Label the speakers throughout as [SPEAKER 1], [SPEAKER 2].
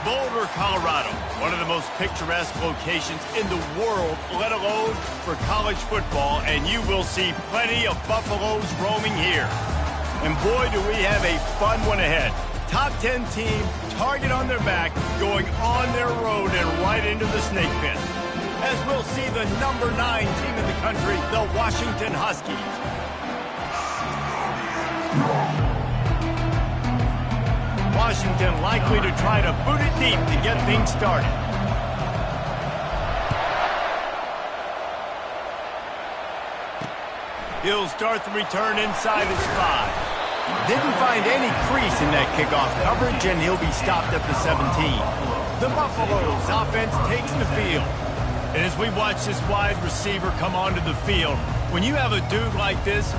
[SPEAKER 1] Boulder, Colorado, one of the most picturesque locations in the world, let alone for college football, and you will see plenty of Buffaloes roaming here. And boy, do we have a fun one ahead. Top 10 team, target on their back, going on their road and right into the snake pit. As we'll see the number 9 team in the country, the Washington Huskies. Washington likely to try to boot it deep to get things started. He'll start the return inside his 5. Didn't find any crease in that kickoff coverage, and he'll be stopped at the 17. The Buffaloes offense takes the field. And as we watch this wide receiver come onto the field, when you have a dude like this,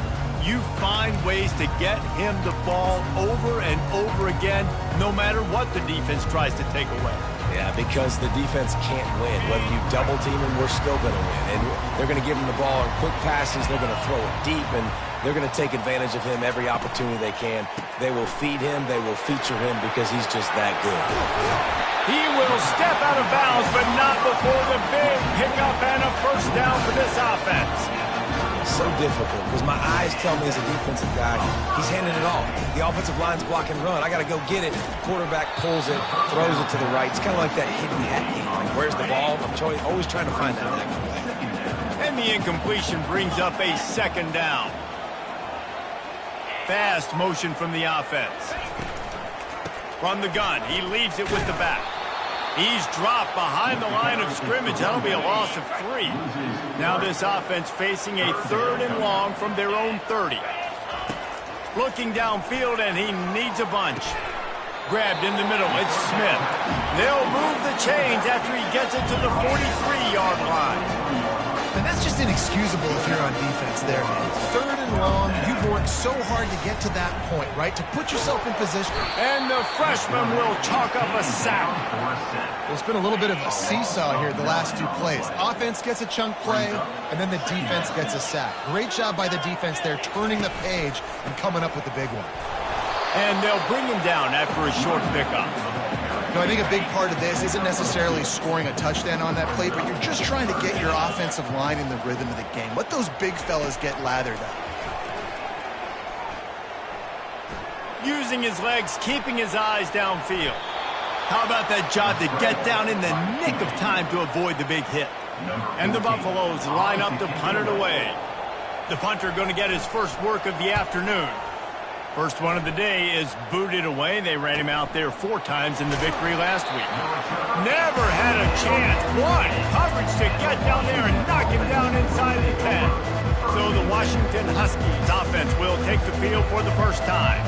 [SPEAKER 1] you find ways to get him the ball over and over again, no matter what the defense tries to take away.
[SPEAKER 2] Yeah, because the defense can't win. Whether you double team him, we're still going to win. And they're going to give him the ball in quick passes. They're going to throw it deep, and they're going to take advantage of him every opportunity they can. They will feed him. They will feature him because he's just that good.
[SPEAKER 1] He will step out of bounds, but not before the big pickup and a first down for this offense.
[SPEAKER 2] So difficult because my eyes tell me as a defensive guy, he's handing it off. The offensive line's block and run. I got to go get it. Quarterback pulls it, throws it to the right. It's kind of like that hidden hat game. Like, where's the ball? I'm always trying to find that play.
[SPEAKER 1] And the incompletion brings up a second down. Fast motion from the offense. From the gun, he leaves it with the back. He's dropped behind the line of scrimmage. That'll be a loss of 3. Now this offense facing a 3rd and long from their own 30. Looking downfield, and he needs a bunch. Grabbed in the middle, it's Smith. They'll move the chains after he gets it to the 43-yard line.
[SPEAKER 3] And that's just inexcusable if you're on defense there, man. 3rd and long, you've worked so hard to get to that point, right? To put yourself in position.
[SPEAKER 1] And the freshman will chalk up a sack.
[SPEAKER 3] Well, it's been a little bit of a seesaw here the last 2 plays. Offense gets a chunk play, and then the defense gets a sack. Great job by the defense there, turning the page and coming up with the big one.
[SPEAKER 1] And they'll bring him down after a short pickup.
[SPEAKER 3] No, I think a big part of this isn't necessarily scoring a touchdown on that play, but you're just trying to get your offensive line in the rhythm of the game. Let those big fellas get lathered up.
[SPEAKER 1] Using his legs, keeping his eyes downfield. How about that job to get down in the nick of time to avoid the big hit? And the Buffaloes line up to punt it away. The punter going to get his first work of the afternoon. First one of the day is booted away. They ran him out there 4 times in the victory last week. Never had a chance. One coverage to get down there and knock him down inside the 10. So the Washington Huskies offense will take the field for the first time.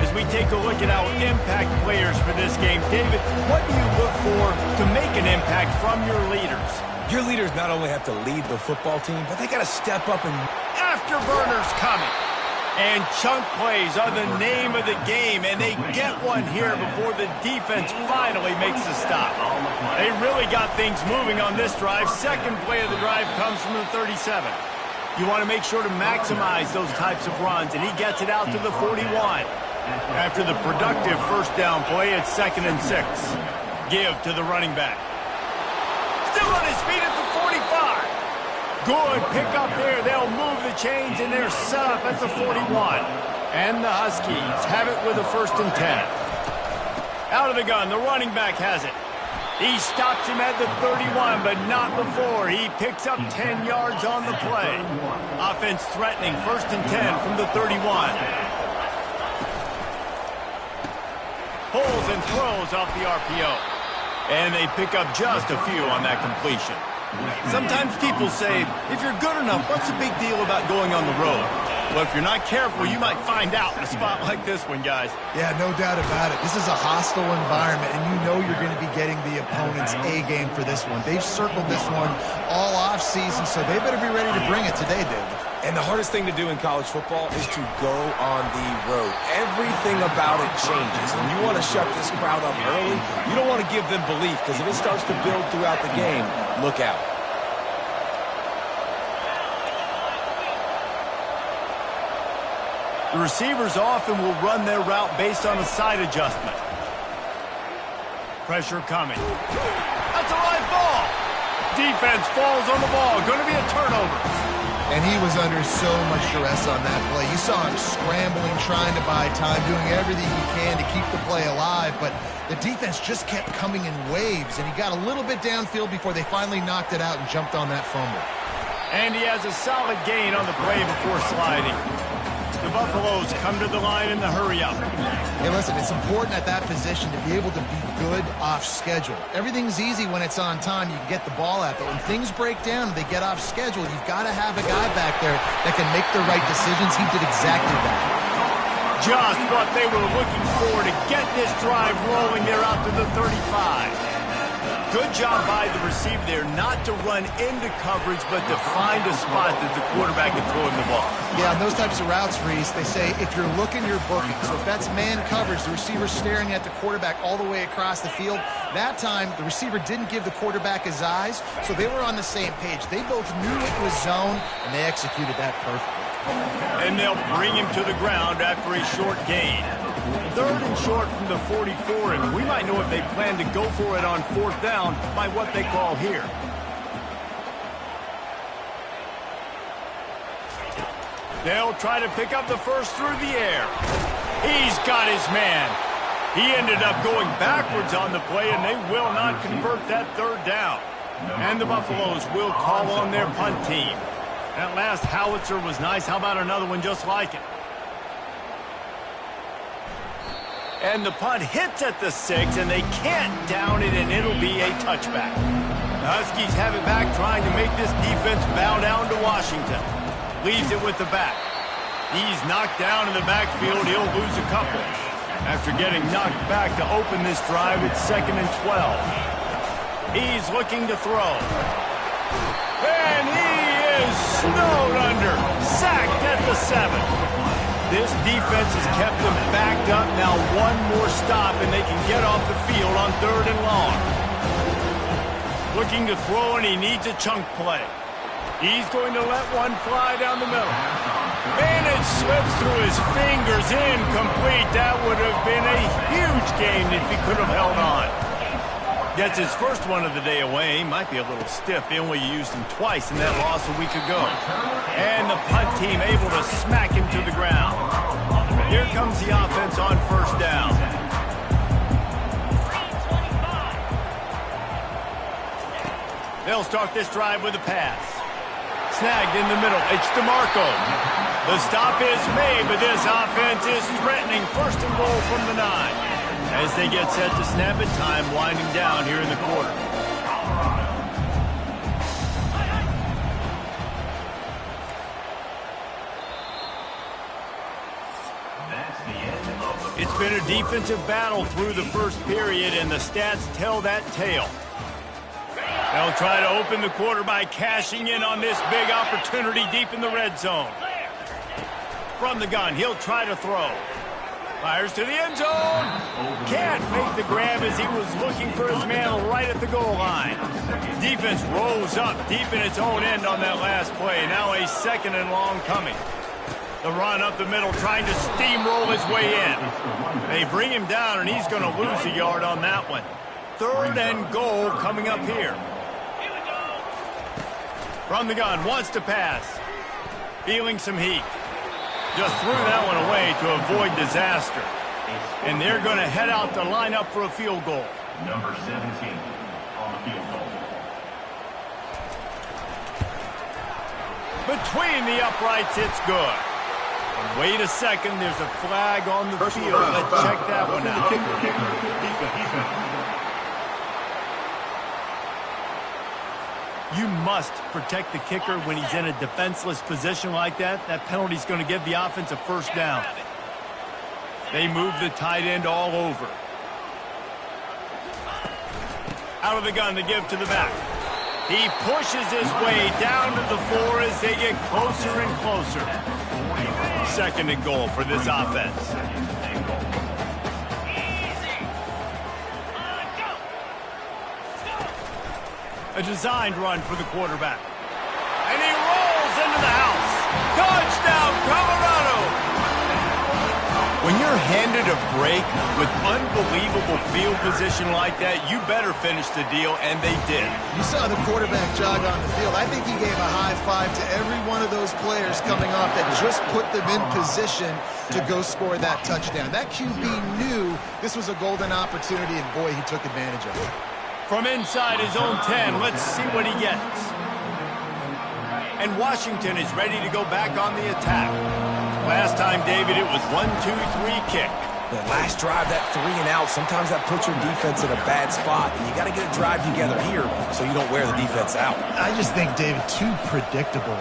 [SPEAKER 1] As we take a look at our impact players for this game, David, what do you look for to make an impact from your leaders?
[SPEAKER 2] Your leaders not only have to lead the football team, but they got to step up and...
[SPEAKER 1] Afterburners coming. And chunk plays are the name of the game, and they get one here before the defense finally makes the stop. They really got things moving on this drive. Second play of the drive comes from the 37. You want to make sure to maximize those types of runs, and he gets it out to the 41. After the productive first down play, it's 2nd and 6. Give to the running back. Still on his feet at the 45. Good pickup there. They'll move the chains, and they're set up at the 41. And the Huskies have it with a 1st and 10. Out of the gun, the running back has it. He stops him at the 31, but not before. He picks up 10 yards on the play. Offense threatening, 1st and 10 from the 31. Pulls and throws off the RPO. And they pick up just a few on that completion. Sometimes people say, if you're good enough, what's the big deal about going on the road? Well, if you're not careful, you might find out in a spot like this one, guys.
[SPEAKER 3] Yeah, no doubt about it. This is a hostile environment, and you know you're going to be getting the opponent's A game for this one. They've circled this one all offseason, so they better be ready to bring it today, David.
[SPEAKER 2] And the hardest thing to do in college football is to go on the road. Everything about it changes, and you want to shut this crowd up early. You don't want to give them belief, because if it starts to build throughout the game, look out.
[SPEAKER 1] The receivers often will run their route based on a side adjustment. Pressure coming. That's a live ball. Defense falls on the ball. Going to be a turnover.
[SPEAKER 3] And he was under so much duress on that play. You saw him scrambling, trying to buy time, doing everything he can to keep the play alive, but the defense just kept coming in waves, and he got a little bit downfield before they finally knocked it out and jumped on that fumble.
[SPEAKER 1] And he has a solid gain on the play before sliding. The Buffaloes come to the line in the hurry-up.
[SPEAKER 3] Hey, listen, it's important at that position to be able to be good off schedule. Everything's easy when it's on time. You can get the ball out, but when things break down and they get off schedule, you've got to have a guy back there that can make the right decisions. He did exactly that.
[SPEAKER 1] Just what they were looking for to get this drive rolling there out to the 35. Good job by the receiver there not to run into coverage, but to find a spot that the quarterback can throw him the ball.
[SPEAKER 3] Yeah, on those types of routes, Reese, they say if you're looking, you're booking. So if that's man coverage, the receiver's staring at the quarterback all the way across the field. That time, the receiver didn't give the quarterback his eyes, so they were on the same page. They both knew it was zone, and they executed that perfectly.
[SPEAKER 1] And they'll bring him to the ground after a short gain. 3rd and short from the 44, and we might know if they plan to go for it on 4th down by what they call here. They'll try to pick up the first through the air. He's got his man. He ended up going backwards on the play, and they will not convert that 3rd down. And the Buffaloes will call on their punt team. That last howitzer was nice. How about another one just like it? And the punt hits at the 6, and they can't down it, and it'll be a touchback. The Huskies have it back, trying to make this defense bow down to Washington. Leaves it with the back. He's knocked down in the backfield. He'll lose a couple. After getting knocked back to open this drive, it's 2nd and 12. He's looking to throw. And he is snowed under. Sacked at the 7. This defense has kept them backed up. Now one more stop, and they can get off the field on 3rd and long. Looking to throw, and he needs a chunk play. He's going to let one fly down the middle. And it slips through his fingers, incomplete. That would have been a huge gain if he could have held on. Gets his first one of the day away. Might be a little stiff. They only used him twice in that loss a week ago. And the punt team able to smack him to the ground. Here comes the offense on 1st down. They'll start this drive with a pass. Snagged in the middle. It's DeMarco. The stop is made, but this offense is threatening. 1st and goal from the 9. As they get set to snap it, time winding down here in the quarter. It's been a defensive battle through the first period, and the stats tell that tale. They'll try to open the quarter by cashing in on this big opportunity deep in the red zone. From the gun, he'll try to throw. Fires to the end zone. Can't make the grab as he was looking for his man right at the goal line. Defense rose up deep in its own end on that last play. Now a 2nd and long coming. The run up the middle, trying to steamroll his way in. They bring him down, and he's going to lose a yard on that one. 3rd and goal coming up here. From the gun, wants to pass. Feeling some heat. Just threw that one away to avoid disaster. And they're going to head out to line up for a field goal.
[SPEAKER 4] Number 17 on the field goal.
[SPEAKER 1] Between the uprights, it's good. And wait a second, there's a flag on the field. Let's check that one out. You must protect the kicker when he's in a defenseless position like that. That penalty's going to give the offense a 1st down. They move the tight end all over. Out of the gun to give to the back. He pushes his way down to the 4 as they get closer and closer. 2nd and goal for this offense. A designed run for the quarterback. And he rolls into the house. Touchdown, Colorado! When you're handed a break with unbelievable field position like that, you better finish the deal, and they did.
[SPEAKER 3] You saw the quarterback jog on the field. I think he gave a high five to every one of those players coming off that just put them in position to go score that touchdown. That QB knew this was a golden opportunity, and boy, he took advantage of it.
[SPEAKER 1] From inside his own 10, let's see what he gets. And Washington is ready to go back on the attack. Last time, David, it was 1-2-3 kick.
[SPEAKER 2] The last drive, that 3 and out, sometimes that puts your defense in a bad spot, and you got to get a drive together here so you don't wear the defense out.
[SPEAKER 3] I just think, David, too predictable.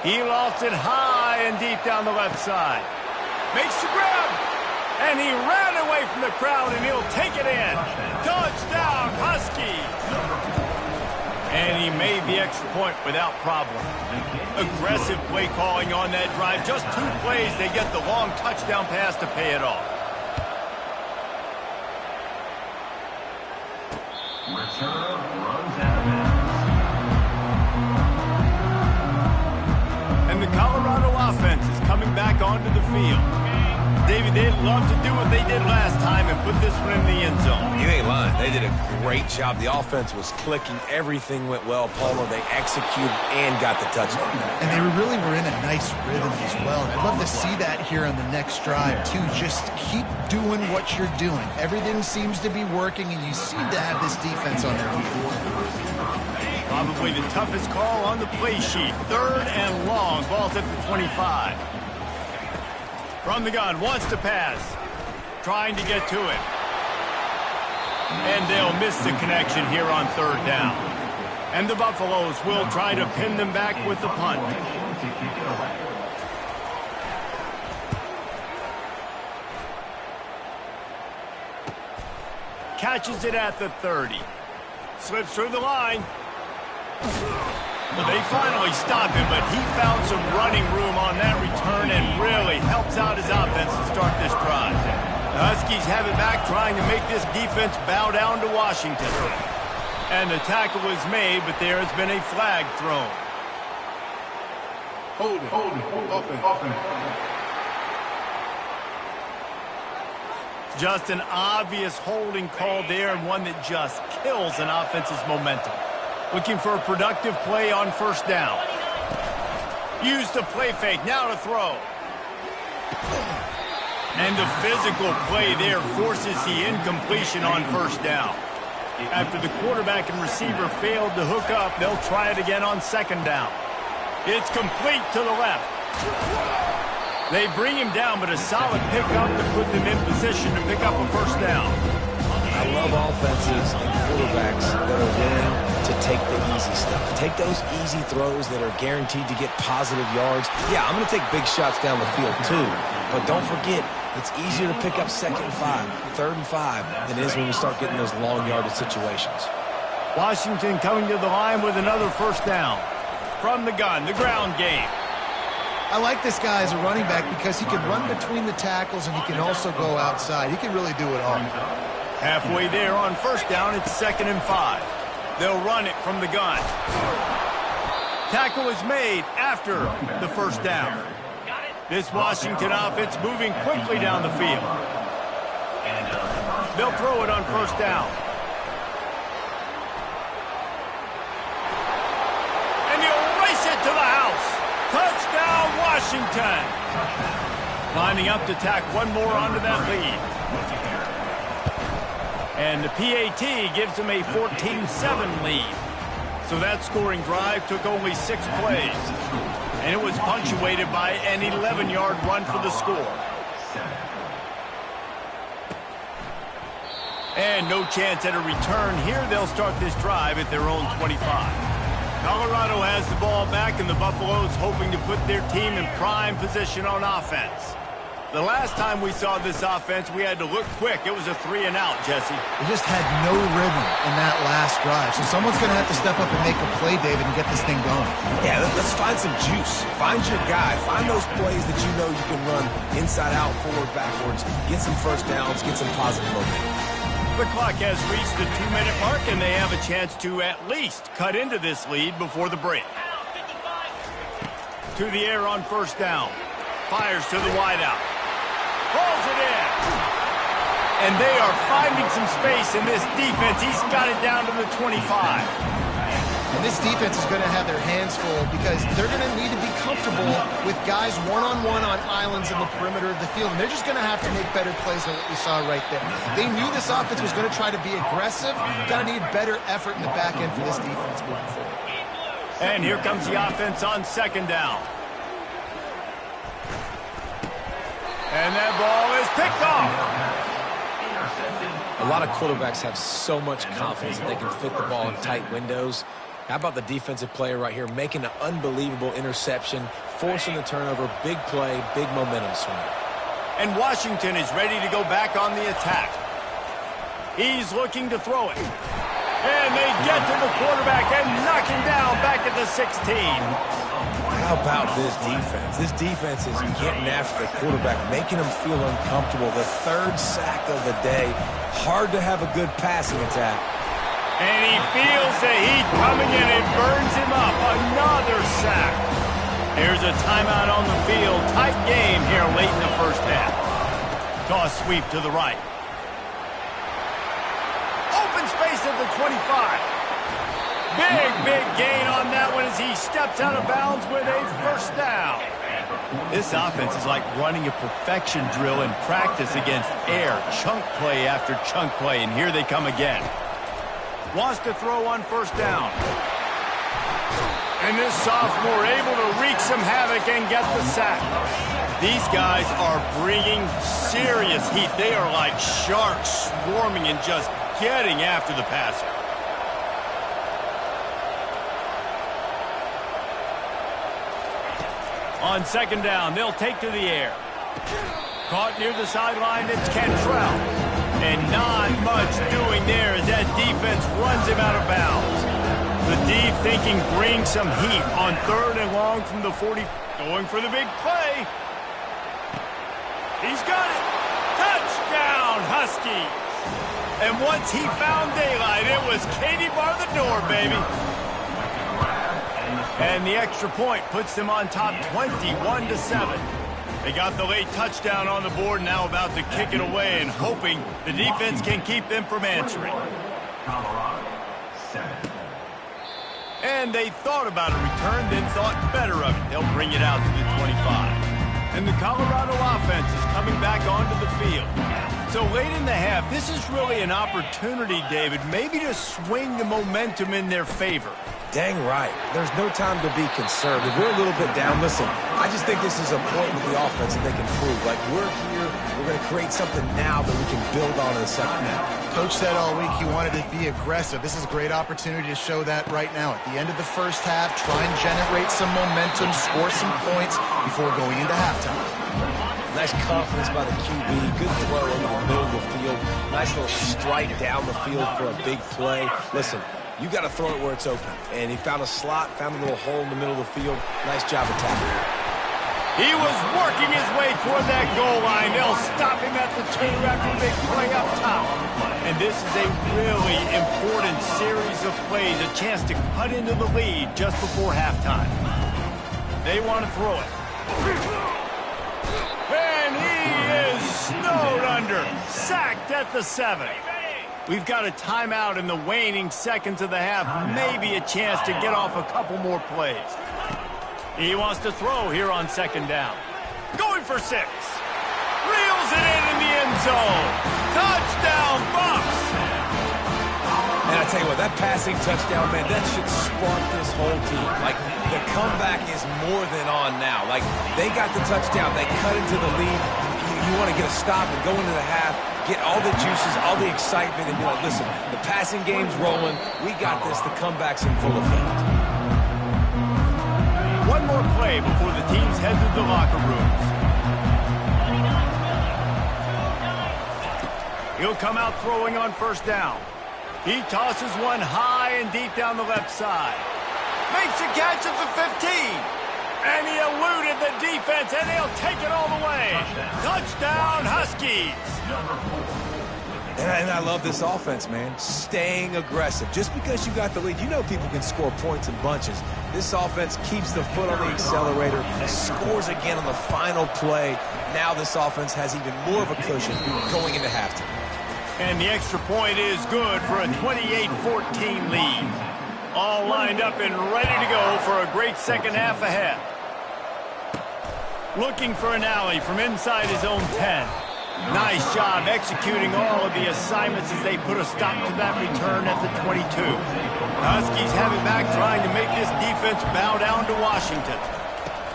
[SPEAKER 1] He lost it high and deep down the left side. Makes the grab, and he ran away from the crowd, and he'll take it in. Touchdown, Huskies! And he made the extra point without problem. Aggressive play calling on that drive. Just 2 plays, they get the long touchdown pass to pay it off.
[SPEAKER 4] Return runs out of bounds.
[SPEAKER 1] And the Colorado offense is coming back onto the field. David, they'd love to do what they did last time and put this one in the end zone.
[SPEAKER 2] You ain't lying. They did a great job. The offense was clicking. Everything went well, Palmer. They executed and got the touchdown.
[SPEAKER 3] And they really were in a nice rhythm as well. I'd love to see that here on the next drive, too. Just keep doing what you're doing. Everything seems to be working, and you seem to have this defense on their heels.
[SPEAKER 1] Probably the toughest call on the play sheet. 3rd and long. Ball's at the 25. From the gun, wants to pass. Trying to get to it. And they'll miss the connection here on 3rd down. And the Buffaloes will try to pin them back with the punt. Catches it at the 30. Slips through the line. Well, they finally stopped him, but he found some running room on that return and really helps out his offense to start this drive. The Huskies have it back, trying to make this defense bow down to Washington. And the tackle was made, but there has been a flag thrown.
[SPEAKER 5] Hold it.
[SPEAKER 1] Just an obvious holding call there, and one that just kills an offense's momentum. Looking for a productive play on 1st down. Use the play fake, now to throw. And the physical play there forces the incompletion on 1st down. After the quarterback and receiver failed to hook up, they'll try it again on 2nd down. It's complete to the left. They bring him down, but a solid pickup to put them in position to pick up a 1st down.
[SPEAKER 2] I love offenses and quarterbacks that are willing to take the easy stuff. Take those easy throws that are guaranteed to get positive yards. Yeah, I'm going to take big shots down the field too, but don't forget, it's easier to pick up 2nd and 5, 3rd and 5 than it is when we start getting those long yardage situations.
[SPEAKER 1] Washington coming to the line with another 1st down. From the gun, the ground game.
[SPEAKER 3] I like this guy as a running back because he can run between the tackles and he can also go outside. He can really do it all.
[SPEAKER 1] Halfway there on 1st down, it's 2nd and 5. They'll run it from the gun. Tackle is made after the 1st down. This Washington offense moving quickly down the field. They'll throw it on 1st down. And he'll race it to the house. Touchdown, Washington. Lining up to tack one more onto that lead. And the PAT gives them a 14-7 lead. So that scoring drive took only 6 plays. And it was punctuated by an 11-yard run for the score. And no chance at a return here. They'll start this drive at their own 25. Colorado has the ball back, and the Buffaloes hoping to put their team in prime position on offense. The last time we saw this offense, we had to look quick. It was a 3 and out, Jesse.
[SPEAKER 3] They just had no rhythm in that last drive. So someone's going to have to step up and make a play, David, and get this thing going.
[SPEAKER 2] Yeah, let's find some juice. Find your guy. Find those plays that you know you can run inside out, forward, backwards. Get some 1st downs. Get some positive momentum.
[SPEAKER 1] The clock has reached the 2-minute mark, and they have a chance to at least cut into this lead before the break. To the air on 1st down. Fires to the wideout. Pulls it in. And they are finding some space in this defense. He's got it down to the 25.
[SPEAKER 3] And this defense is going to have their hands full because they're going to need to be comfortable with guys one-on-one on islands in the perimeter of the field. And they're just going to have to make better plays than what we saw right there. They knew this offense was going to try to be aggressive. Got to need better effort in the back end for this defense moving forward.
[SPEAKER 1] And here comes the offense on second down. And that ball is picked off.
[SPEAKER 2] A lot of quarterbacks have so much confidence that they can fit the ball in tight windows. How about the defensive player right here making an unbelievable interception, forcing the turnover, big play, big momentum swing.
[SPEAKER 1] And Washington is ready to go back on the attack. He's looking to throw it. And they get to the quarterback and knock him down back at the 16.
[SPEAKER 2] How about this defense? This defense is getting after the quarterback, making him feel uncomfortable. The third sack of the day. Hard to have a good passing attack.
[SPEAKER 1] And he feels the heat coming in. It burns him up. Another sack. Here's a timeout on the field. Tight game here late in the first half. Toss sweep to the right. Open space at the 25. Big gain on that one as he steps out of bounds with a first down. This offense is like running a perfection drill in practice against air. Chunk play after chunk play, and here they come again. Wants to throw on first down. And this sophomore able to wreak some havoc and get the sack. These guys are bringing serious heat. They are like sharks swarming and just getting after the passer. On second down, they'll take to the air. Caught near the sideline, it's Cantrell. And not much doing there as that defense runs him out of bounds. The D thinking bring some heat on third and long from the 40. Going for the big play. He's got it. Touchdown, Huskies. And once he found daylight, it was Katie bar the door, baby. And the extra point puts them on top 21-7. They got the late touchdown on the board, now about to kick it away and hoping the defense can keep them from answering. And they thought about a return, then thought better of it. They'll bring it out to the 25. And the Colorado offense is coming back onto the field. So late in the half, this is really an opportunity, David, maybe to swing the momentum in their favor.
[SPEAKER 2] Dang right. There's no time to be concerned. If we're a little bit down, listen, I just think this is a point with the offense that they can prove. Like, we're here, we're going to create something now that we can build on in the second half.
[SPEAKER 3] Coach said all week he wanted to be aggressive. This is a great opportunity to show that right now. At the end of the first half, try and generate some momentum, score some points before going into halftime.
[SPEAKER 2] Nice confidence by the QB. Good throw over the middle of the field. Nice little strike down the field for a big play. Listen, you got to throw it where it's open. And he found a slot, found a little hole in the middle of the field. Nice job attacking.
[SPEAKER 1] He was working his way toward that goal line. They'll stop him at the 2 after a big play up top. And this is a really important series of plays, a chance to cut into the lead just before halftime. They want to throw it. And he is snowed under, sacked at the 7. We've got a timeout in the waning seconds of the half, maybe a chance to get off a couple more plays. He wants to throw here on second down. Going for 6. Reels it in the end zone. Touchdown, Bucs!
[SPEAKER 2] And I tell you what, that passing touchdown, man, that should spark this whole team. Like, the comeback is more than on now. Like, they got the touchdown. They cut into the lead. You want to get a stop and go into the half, get all the juices, all the excitement, and be like, listen, the passing game's rolling. We got this. The comeback's in full effect.
[SPEAKER 1] One more play before the teams head to the locker rooms. He'll come out throwing on first down. He tosses one high and deep down the left side. Makes a catch at the 15. And he eluded the defense, and they'll take it all the way. Touchdown, Huskies.
[SPEAKER 2] And I love this offense, man. Staying aggressive. Just because you got the lead, you know people can score points in bunches. This offense keeps the foot on the accelerator, scores again on the final play, Now this offense has even more of a cushion going into halftime.
[SPEAKER 1] And the extra point is good for a 28-14 lead. All lined up and ready to go for a great second half ahead. Looking for an alley from inside his own 10. Nice job executing all of the assignments as they put a stop to that return at the 22. Huskies have it back, trying to make this defense bow down to Washington.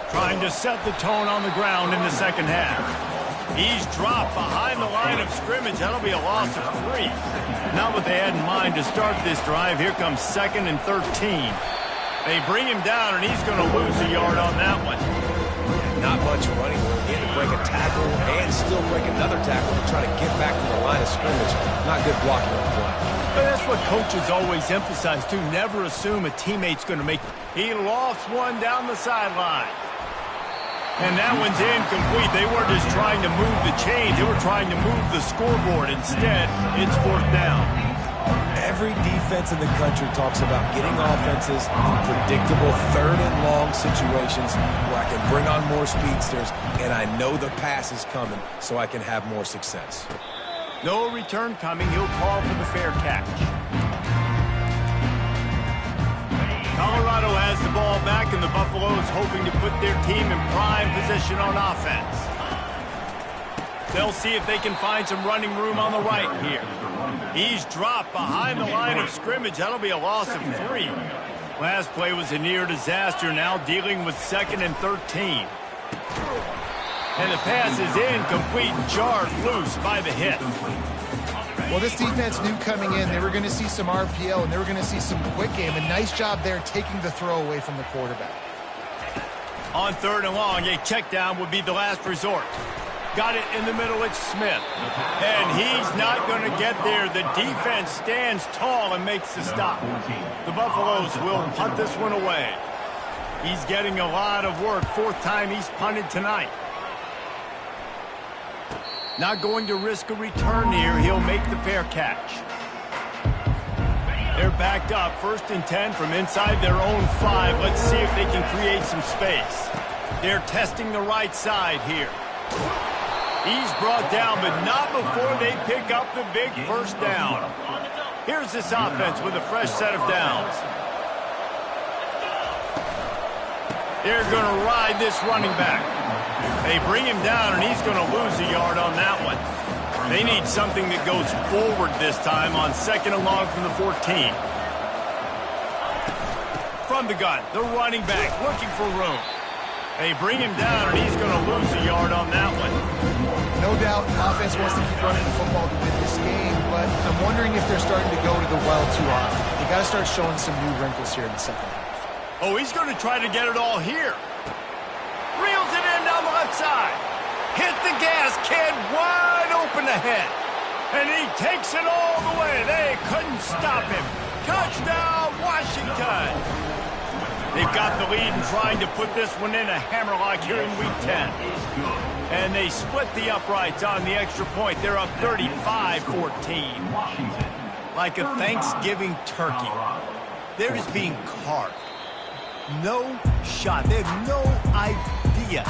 [SPEAKER 1] Trying to set the tone on the ground in the second half. He's dropped behind the line of scrimmage. That'll be a loss of 3. Not what they had in mind to start this drive. Here comes 2nd and 13. They bring him down, and he's going to lose a yard on that one.
[SPEAKER 2] Not much running room. He had to break a tackle and still break another tackle to try to get back to the line of scrimmage. Not good blocking on the play.
[SPEAKER 1] But that's what coaches always emphasize, too. Never assume a teammate's going to make it. He lofts one down the sideline. And that one's incomplete. They weren't just trying to move the chains. They were trying to move the scoreboard. Instead, it's 4th down.
[SPEAKER 2] Every defense in the country talks about getting offenses in predictable 3rd and long situations where I can bring on more speedsters and I know the pass is coming so I can have more success.
[SPEAKER 1] No return coming. He'll call for the fair catch. Colorado has the ball back, and the Buffaloes hoping to put their team in prime position on offense. They'll see if they can find some running room on the right here. He's dropped behind the line of scrimmage. That'll be a loss of 3. Last play was a near disaster, now dealing with 2nd and 13. And the pass is incomplete, jarred loose by the hit.
[SPEAKER 3] Well, this defense knew coming in they were going to see some RPO and they were going to see some quick game. A nice job there taking the throw away from the quarterback.
[SPEAKER 1] On 3rd and long, a check down would be the last resort. Got it in the middle, it's Smith. And he's not going to get there. The defense stands tall and makes the stop. The Buffaloes will punt this one away. He's getting a lot of work. 4th time he's punted tonight. Not going to risk a return here. He'll make the fair catch. They're backed up. 1st and 10 from inside their own 5. Let's see if they can create some space. They're testing the right side here. He's brought down, but not before they pick up the big 1st down. Here's this offense with a fresh set of downs. They're going to ride this running back. They bring him down, and he's going to lose a yard on that one. They need something that goes forward this time on 2nd and long from the 14. From the gun, the running back looking for room. They bring him down, and he's going to lose a yard on that one.
[SPEAKER 3] No doubt, offense wants to keep running the football to win this game, but I'm wondering if they're starting to go to the well too often. They got to start showing some new wrinkles here in the second half.
[SPEAKER 1] Oh, he's going to try to get it all here. Reels it in down the left side. Hit the gas, kid, wide open ahead. And he takes it all the way. They couldn't stop him. Touchdown, Washington. They've got the lead and trying to put this one in a hammerlock here in Week 10. And they split the uprights on the extra point. They're up 35-14. Like a Thanksgiving turkey. They're just being carved. No shot. They have no idea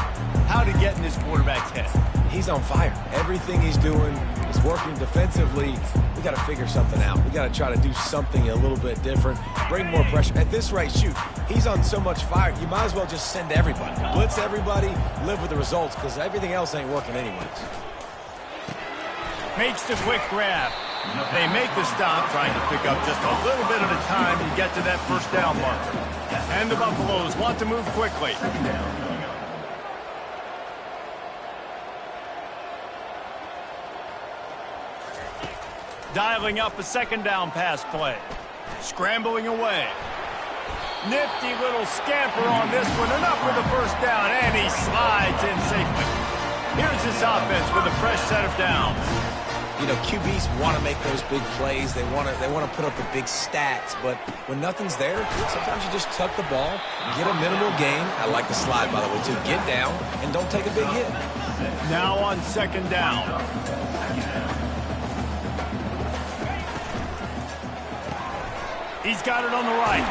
[SPEAKER 1] how to get in this quarterback's head.
[SPEAKER 2] He's on fire. Everything he's doing is working defensively. We got to figure something out. We got to try to do something a little bit different. Bring more pressure. At this rate, shoot, he's on so much fire, you might as well just send everybody. Blitz everybody, live with the results, because everything else ain't working anyways.
[SPEAKER 1] Makes the quick grab. They make the stop, trying to pick up just a little bit at a time to get to that 1st down marker. And the Buffaloes want to move quickly. Dialing up a 2nd down pass play. Scrambling away. Nifty little scamper on this one. Enough for the 1st down, and he slides in safely. Here's this offense with a fresh set of downs.
[SPEAKER 2] You know, QBs want to make those big plays. They want to put up the big stats. But when nothing's there, sometimes you just tuck the ball, get a minimal gain. I like the slide, by the way, too. Get down and don't take a big hit.
[SPEAKER 1] Now on 2nd down. He's got it on the right.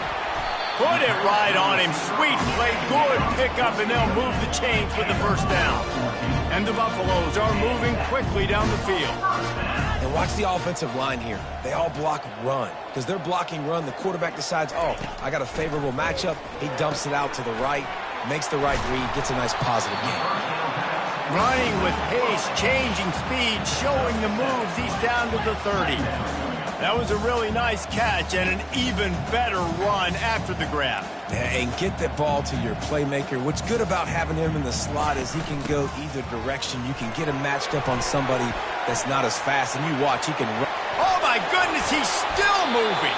[SPEAKER 1] Put it right on him. Sweet play, good pickup, and they'll move the chains with the first down. And the Buffaloes are moving quickly down the field.
[SPEAKER 2] And watch the offensive line here. They all block run. Because they're blocking run, the quarterback decides, oh, I got a favorable matchup. He dumps it out to the right, makes the right read, gets a nice positive gain.
[SPEAKER 1] Running with pace, changing speed, showing the moves. He's down to the 30. That was a really nice catch and an even better run after the grab.
[SPEAKER 2] And get the ball to your playmaker. What's good about having him in the slot is he can go either direction. You can get him matched up on somebody that's not as fast, and you watch, he can run.
[SPEAKER 1] Oh, my goodness, he's still moving.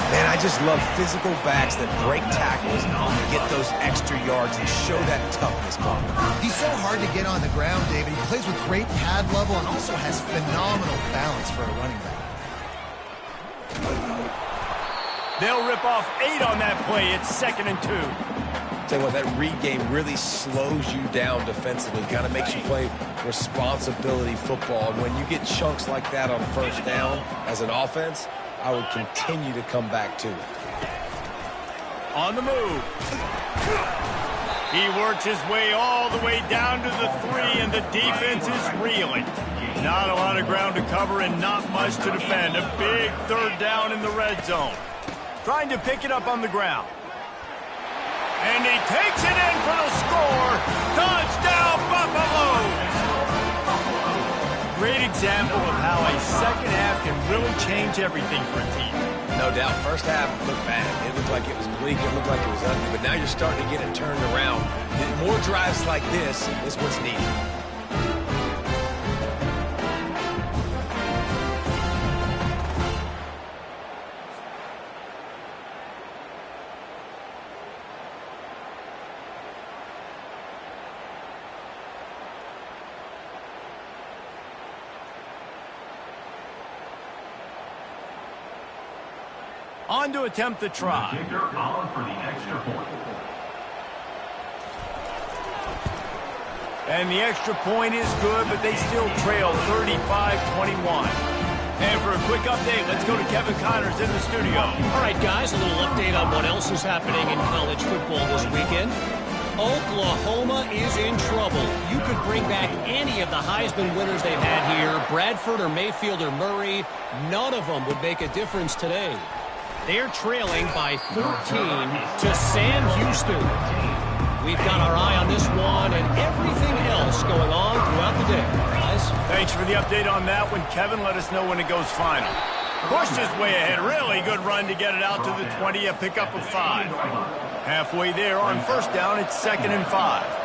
[SPEAKER 2] Man, I just love physical backs that break tackles and get those extra yards and show that toughness, Bob.
[SPEAKER 3] He's so hard to get on the ground, David. He plays with great pad level and also has phenomenal balance for a running back.
[SPEAKER 1] They'll rip off 8 on that play. It's 2nd and 2.
[SPEAKER 2] Tell you what, that read game really slows you down defensively. Kind of makes you play responsibility football. And when you get chunks like that on first down as an offense, I would continue to come back to it.
[SPEAKER 1] On the move. He works his way all the way down to the 3, and the defense is reeling. Not a lot of ground to cover and not much to defend. A big 3rd down in the red zone. Trying to pick it up on the ground. And he takes it in for the score. Touchdown, Buffaloes! Great example of how a second half can really change everything for a team.
[SPEAKER 2] No doubt, first half looked bad. It looked like it was bleak. It looked like it was ugly. But now you're starting to get it turned around. And more drives like this is what's needed.
[SPEAKER 1] On to attempt the try.
[SPEAKER 4] Kicker on for the extra point.
[SPEAKER 1] And the extra point is good, but they still trail 35-21. And for a quick update, let's go to Kevin Connors in the studio.
[SPEAKER 6] All right, guys, a little update on what else is happening in college football this weekend. Oklahoma is in trouble. You could bring back any of the Heisman winners they've had here, Bradford or Mayfield or Murray. None of them would make a difference today. They're trailing by 14 to Sam Houston. We've got our eye on this one and everything else going on throughout the day. Guys?
[SPEAKER 1] Thanks for the update on that one, Kevin. Let us know when it goes final. Pushed his way ahead. Really good run to get it out to the 20, a pickup of 5. Halfway there on first down, it's 2nd and 5.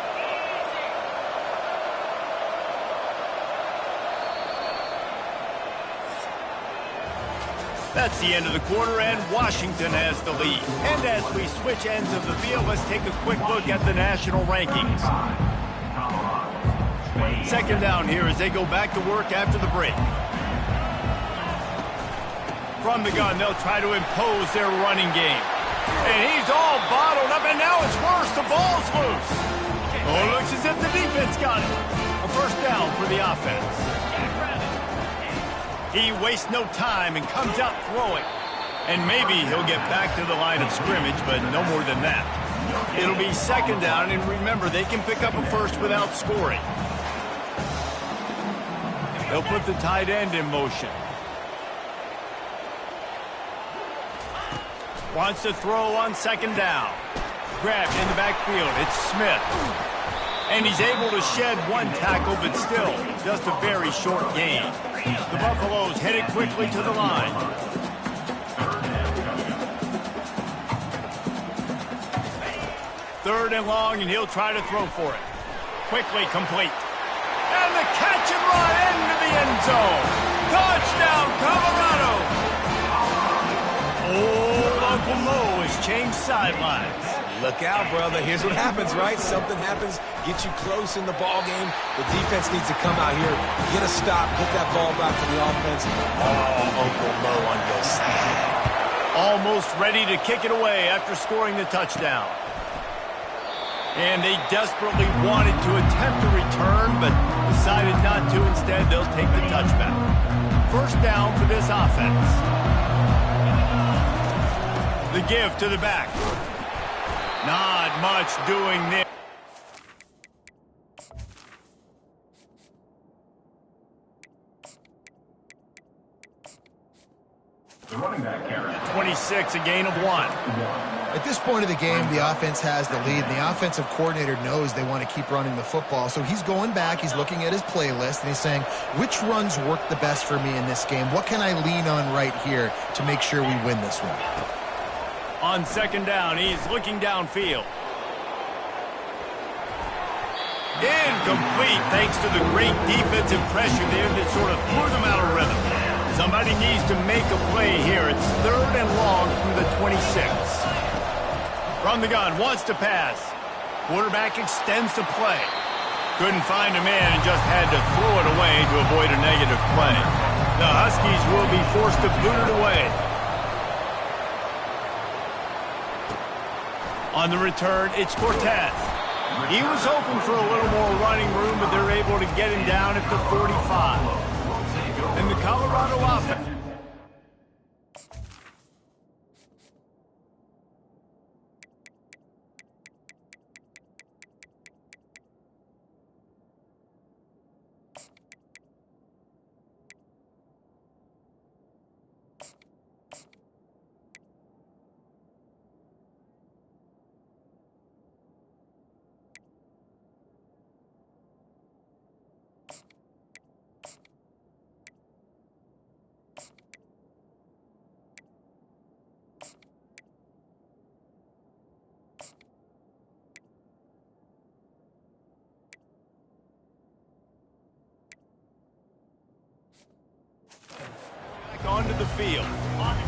[SPEAKER 1] That's the end of the quarter, and Washington has the lead. And as we switch ends of the field, let's take a quick look at the national rankings. 2nd down here as they go back to work after the break. From the gun, they'll try to impose their running game. And he's all bottled up, and now it's worse. The ball's loose. Oh, it looks as if the defense got it. A first down for the offense. He wastes no time and comes out throwing. And maybe he'll get back to the line of scrimmage, but no more than that. It'll be 2nd down, and remember, they can pick up a first without scoring. They'll put the tight end in motion. Wants to throw on 2nd down. Grabbed in the backfield. It's Smith. And he's able to shed one tackle, but still just a very short gain. The Buffaloes headed quickly to the line. Third and long, and he'll try to throw for it. Quickly complete. And the catch and run into the end zone. Touchdown, Colorado! Old Uncle Mo has changed sidelines.
[SPEAKER 2] Look out, brother. Here's what happens, right? Something happens, get you close in the ball game. The defense needs to come out here, get a stop, get that ball back to the offense. Oh, Uncle Mo on your side.
[SPEAKER 1] Almost ready to kick it away after scoring the touchdown. And they desperately wanted to attempt a return, but decided not to. Instead, they'll take the touchback. First down for this offense. The give to the back. Not much doing there.
[SPEAKER 4] The running back carry.
[SPEAKER 1] 26, a gain of 1.
[SPEAKER 3] At this point of the game, the offense has the lead, and the offensive coordinator knows they want to keep running the football. So he's going back, he's looking at his playlist, and he's saying, which runs work the best for me in this game? What can I lean on right here to make sure we win this one?
[SPEAKER 1] On second down, he's looking downfield. Incomplete, thanks to the great defensive pressure there that sort of threw them out of rhythm. Somebody needs to make a play here. It's 3rd and long from the 26. From the gun, wants to pass. Quarterback extends the play. Couldn't find a man and just had to throw it away to avoid a negative play. The Huskies will be forced to boot it away. On the return, it's Cortez. He was hoping for a little more running room, but they're able to get him down at the 45. And the Colorado offense. Onto the field.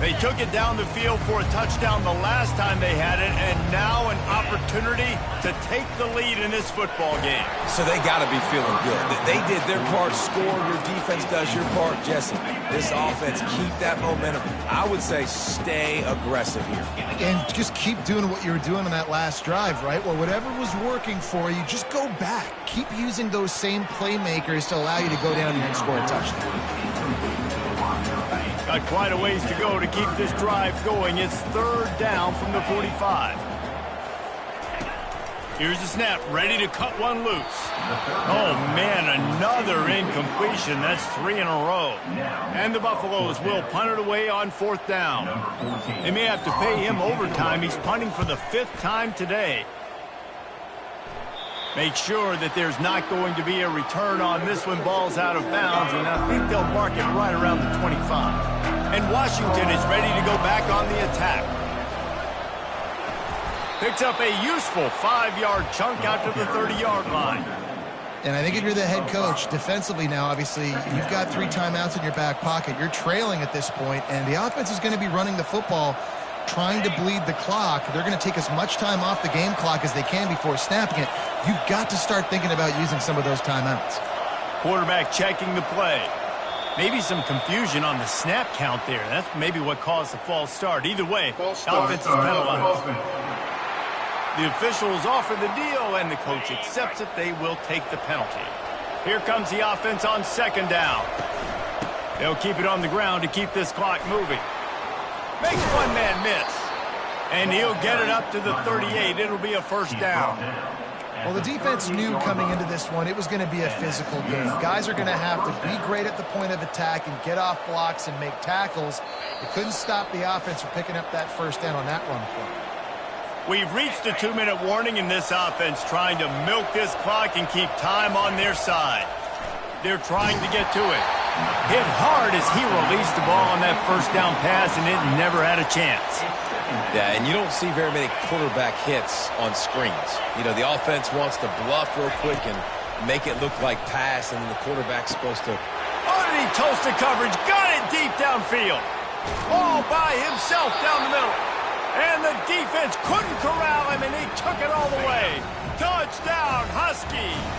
[SPEAKER 1] They took it down the field for a touchdown the last time they had it, and now an opportunity to take the lead in this football game.
[SPEAKER 2] So they got to be feeling good. They did their part, score. Your defense does your part, Jesse. This offense, keep that momentum. I would say stay aggressive here.
[SPEAKER 3] And just keep doing what you were doing on that last drive, right? Well, whatever was working for you, just go back. Keep using those same playmakers to allow you to go down here and score a touchdown.
[SPEAKER 1] Got quite a ways to go to keep this drive going. It's 3rd down from the 45. Here's the snap, ready to cut one loose. Oh, man, another incompletion. That's 3 in a row. And the Buffaloes will punt it away on 4th down. They may have to pay him overtime. He's punting for the 5th time today. Make sure that there's not going to be a return on this one. Ball's out of bounds, and I think they'll mark it right around the 25. And Washington is ready to go back on the attack. Picks up a useful 5-yard chunk out to the 30-yard line.
[SPEAKER 3] And I think if you're the head coach, defensively now, obviously, you've got 3 timeouts in your back pocket. You're trailing at this point, and the offense is going to be running the football, trying to bleed the clock. They're going to take as much time off the game clock as they can before snapping it. You've got to start thinking about using some of those timeouts.
[SPEAKER 1] Quarterback checking the play. Maybe some confusion on the snap count there. That's maybe what caused the false start. Either way, offense is penalized. The officials offer the deal, and the coach accepts it. They will take the penalty. Here comes the offense on 2nd down. They'll keep it on the ground to keep this clock moving. Makes one man miss. And he'll get it up to the 38. It'll be a 1st down.
[SPEAKER 3] Well, the defense knew coming into this one it was going to be a physical game. Guys are going to have to be great at the point of attack and get off blocks and make tackles. They couldn't stop the offense from picking up that 1st down on that run play.
[SPEAKER 1] We've reached a 2-minute warning in this offense, trying to milk this clock and keep time on their side. They're trying to get to it. Hit hard as he released the ball on that 1st down pass, and it never had a chance.
[SPEAKER 2] Yeah, and you don't see very many quarterback hits on screens. You know, the offense wants to bluff real quick and make it look like pass, and the quarterback's supposed to...
[SPEAKER 1] Oh, and he toasted coverage, got it deep downfield. All by himself down the middle. And the defense couldn't corral him, and he took it all the way. Touchdown, Huskies.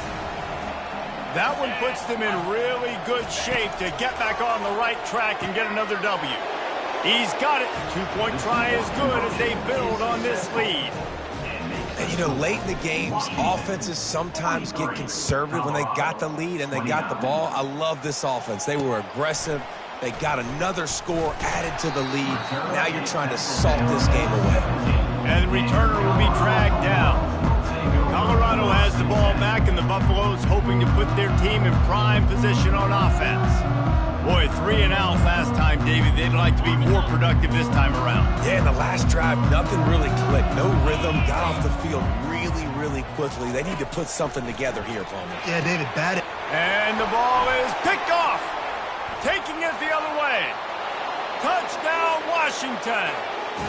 [SPEAKER 1] That one puts them in really good shape to get back on the right track and get another W. He's got it. 2-point try is good as they build on this lead.
[SPEAKER 2] And, you know, late in the games, offenses sometimes get conservative when they got the lead and they got the ball. I love this offense. They were aggressive. They got another score added to the lead. Now you're trying to salt this game away.
[SPEAKER 1] And the returner will be dragged down. Colorado has the ball back, and the Buffaloes hoping to put their team in prime position on offense. Boy, 3 and out last time, David. They'd like to be more productive this time around.
[SPEAKER 2] Yeah, in the last drive, nothing really clicked. No rhythm. Got off the field really quickly. They need to put something together here, Palmer.
[SPEAKER 3] Yeah, David, bad.
[SPEAKER 1] And the ball is picked off. Taking it the other way. Touchdown, Washington.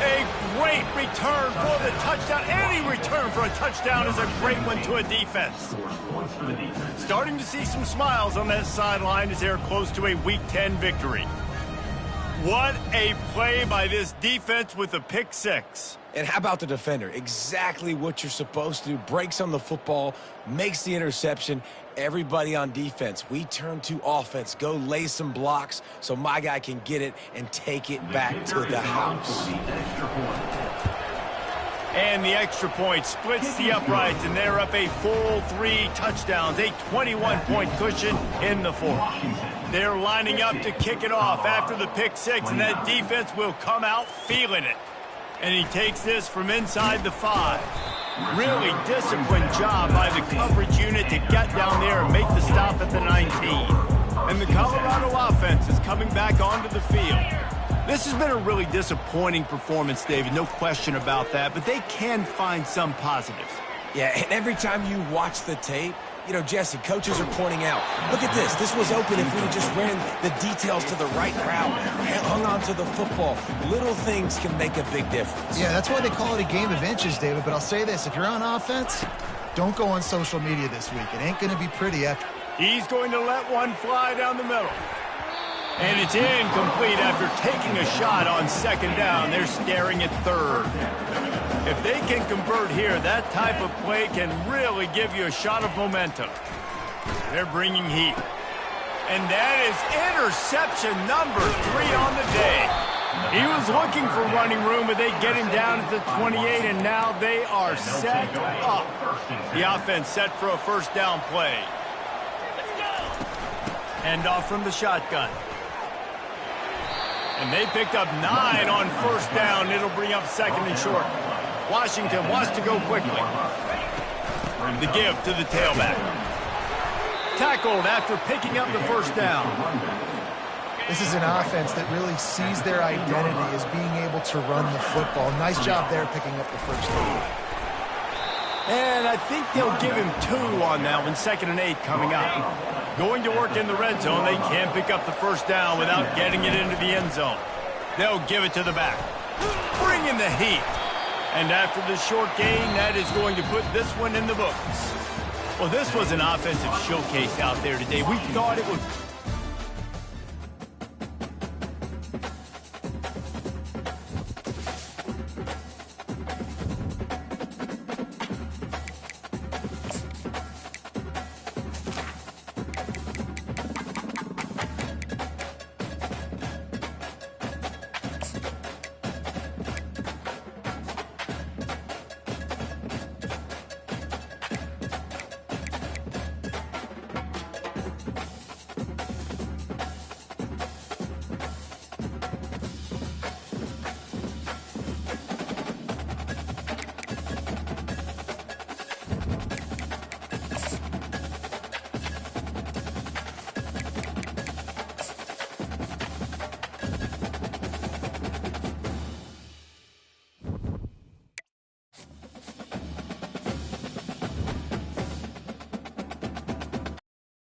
[SPEAKER 1] A great return for the touchdown. Any return for a touchdown is a great one to a defense. Starting to see some smiles on that sideline as they're close to a Week 10 victory. What a play by this defense with a pick 6.
[SPEAKER 2] And how about the defender? Exactly what you're supposed to do. Breaks on the football, makes the interception. Everybody on defense, we turn to offense. Go lay some blocks so my guy can get it and take it back to the house.
[SPEAKER 1] And the extra point splits the uprights, and they're up a full 3 touchdowns, a 21-point cushion in the fourth. They're lining up to kick it off after the pick 6, and that defense will come out feeling it. And he takes this from inside the 5. Really disciplined job by the coverage unit to get down there and make the stop at the 19. And the Colorado offense is coming back onto the field. This has been a really disappointing performance, David, no question about that, but they can find some positives.
[SPEAKER 2] Yeah, and every time you watch the tape, you know, Jesse, coaches are pointing out, look at this. This was open if we had just ran the details to the right route, hung on to the football. Little things can make a big difference.
[SPEAKER 3] Yeah, that's why they call it a game of inches, David. But I'll say this, if you're on offense, don't go on social media this week. It ain't going to be pretty after.
[SPEAKER 1] He's going to let one fly down the middle. And it's incomplete after taking a shot on 2nd down. They're staring at 3rd. If they can convert here, that type of play can really give you a shot of momentum. They're bringing heat. And that is interception number 3 on the day. He was looking for running room, but they get him down at the 28, and now they are set up. The offense set for a 1st down play. Hand off from the shotgun. And they picked up 9 on 1st down. It'll bring up 2nd and short. Washington wants to go quickly. The give to the tailback. Tackled after picking up the 1st down.
[SPEAKER 3] This is an offense that really sees their identity as being able to run the football. Nice job there picking up the 1st down.
[SPEAKER 1] And I think they'll give him 2 on that one. 2nd and 8 coming up. Going to work in the red zone. They can't pick up the 1st down without getting it into the end zone. They'll give it to the back. Bring in the heat. And after the short gain, that is going to put this one in the books. Well, this was an offensive showcase out there today. We thought it would